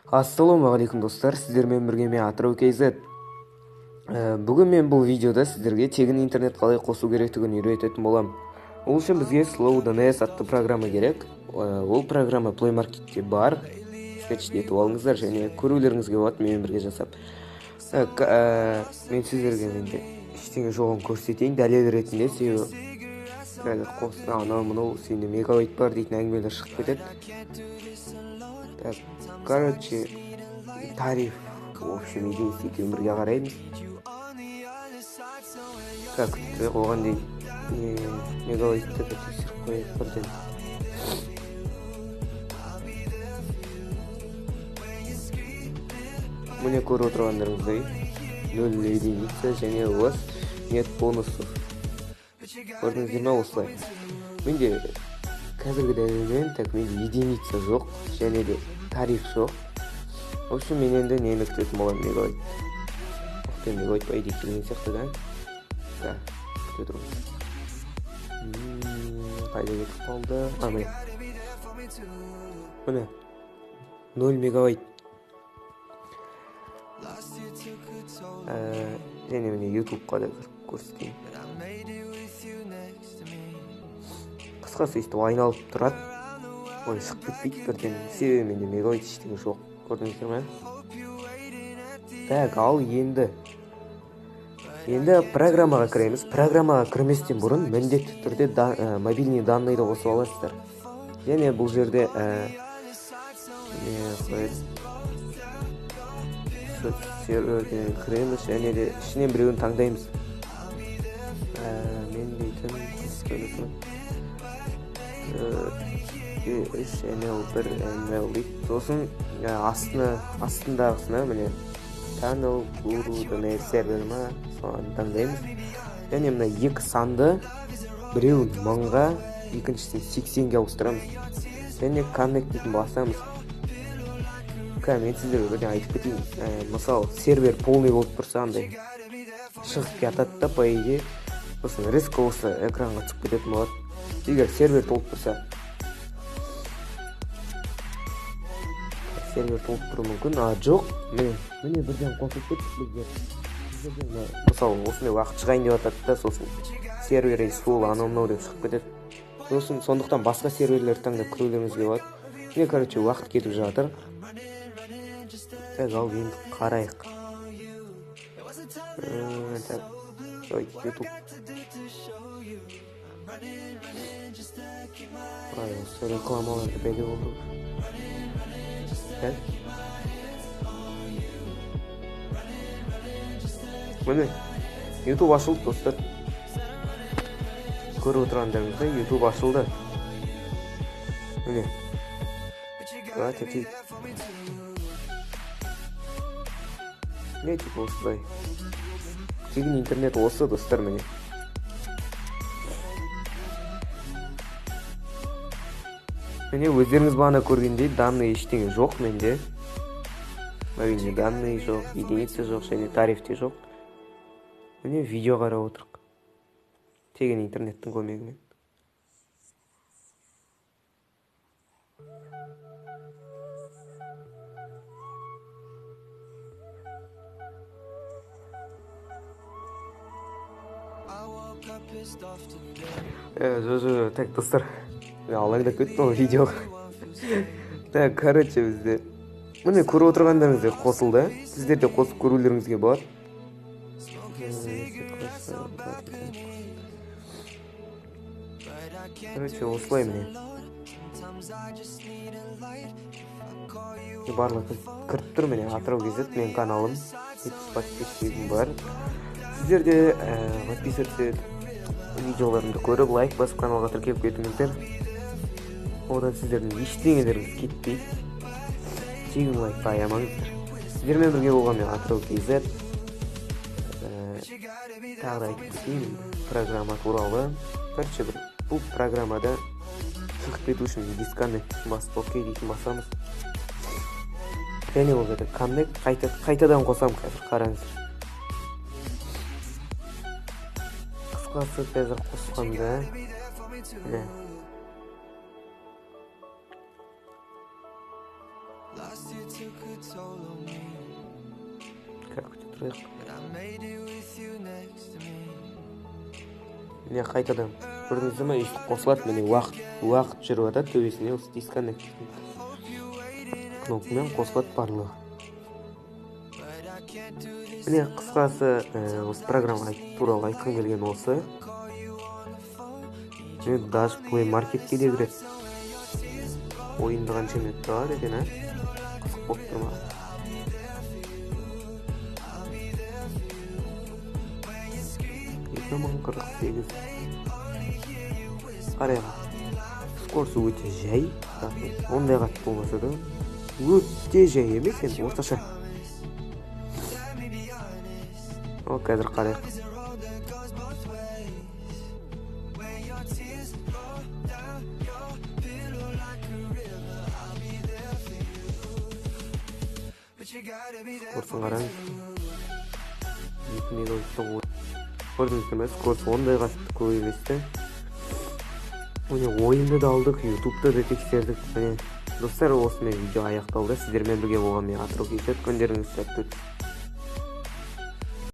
Ассалаумағалейкум достар, сіздермен бірге мен Атырау KZ. Бүгін мен бұл видеода сіздерге тегін интернет қалай қосу керектігін үйрететін боламын. Ол үшін бізге Slow.ns атты программа керек. Ол программа Play Marketте бар. Скачтетіп алыңыздар және көрулеріңізге болады менімен бірге жасап. Мен сіздерге енді ештеңе жоғын көрсетейін, дәлел ретінде себебі анау сенде мегабайт бар дейтін әңгімелер шығып кетеді. Короче, тариф, в общем, единицы екеуін бірге қараймыз. Как оған дейін мегабайтты тексеріп қояйық бірден. Міне көріп отырғандарыңыздай 0 единица және у вас нет бонусов. Көрдіңіздер ме осылай? Менде қазіргі дәлелмен менде единица жоқ және де тариф жоқ. В общем, мен енді нені күтетін боламын, мегабайт. Мегабайт по идее келген сияқты да? Да, күтіп тұрмын. Қайда кетіп қалды? Міне 0 мегабайт. Және міне ютубқа да көрсетейін. Қысқасы өйстіп айналып тұрады. Ой, шығып кетпейді бірден. Себебі менде мегабайт ештеңе жоқ. Көрдіңіздер ме? Так, ал енді программаға кіреміз. Программаға кірместен бұрын міндетті түрде мобильный данныйды қосып аласыздар. Және бұл жерде серверге кіреміз және де ішінен біреуін таңдаймыз. Мен дейтін NL1 дейді. Сосын астындағысына міне Tunnel Guru.net сервер ма, соны таңдаймыз. Және мына екі санды біреуін 1000-ға, екіншісін 80-ге ауыстырамыз. Және Connect дейтін басамыз. Мен сіздерге бірден айтып кетейін. Мысалы, сервер полный болып тұрса андай шығып жатады да, по идее. Сосын резко осы экранға түсіп кететін болады. Егер сервер толып тұрса, сервер толып тұру мүмкін, жоқ. Міне бірден қосылып кетті. Мысалы, осындай уақыт шығайын деп жатады да, сосын сервер is full, анау деп шығып кетеді. Сосын сондықтан басқа серверлерді таңдап кірулеріңізге болады. Міне, короче, уақыт кетіп жатыр. Ал енді қарайық. YouTube. Осы рекламаларды бәле болды. Міне, YouTube ашылды, достар. Көріп отырғандарыңызда YouTube ашылды. Міне. Не типа осылай. Тегін интернет осы, достар, міне. Міне өздеріңіз бағана көргендей данный ештеңе жоқ менде. Мобильный данный жоқ, единица жоқ және тарифте жоқ. Міне видео қарап отырық. Тегін интернеттің көмегімен. Так, достар, алаңдап кеттім ол видеоға. Так, короче, бізде міне көріп отырғандарыңыздай қосылды. Сіздер де қосып көрулеріңізге болады. Короче, осылай міне. Барлығы кіріп тұр міне, Атырау KZ менің каналым. Подписчигім бар. Сіздер де подписываться видеоларымды көріп, лайк басып каналға тіркеліп кетіңіздер. Одан сіздердің ештеңелеріңіз кетпейді. Тегін лайкты аямаңыздар. Сіздермен бірге болған мен Атырау KZ. Тағы айтып кетейін программа туралы. Короче, бұл программада шығып кету үшін дисконнект басып окей дейтін басамыз. Және ол жерде коннект қайтадан қосам қазір, қараңыздар. Қысқасы қазір қосқанда Тұрайық. Міне қайтадан көрдіңіздер ме, үйтіп қосылады. Міне уақыт жүріп жатады, төбесіне осы дисконнект кнопкамен қосылады барлығы. Міне қысқасы осы программа туралы айтқым келген осы. Мен даже Play Marketке де кіреді. Ойынды қанша минут тұрады екен, қызық болып тұр ма? 2048. Қарайға. Скорсы өте жай. Ондай қатты болмаса да өте жай емес, енді орташа. О, қазір қарайық. Скорсын қараңыз. 2 мегабайтты көрдіңіздер ме? Скорсы ондай қатты көп еместі. Ойынды да алдық, ютубты да тексердік. Достар, осымен видео аяқталды. Сіздермен бірге болған мен Атырау Кейшат. Күндеріңіз сәтті өтсін.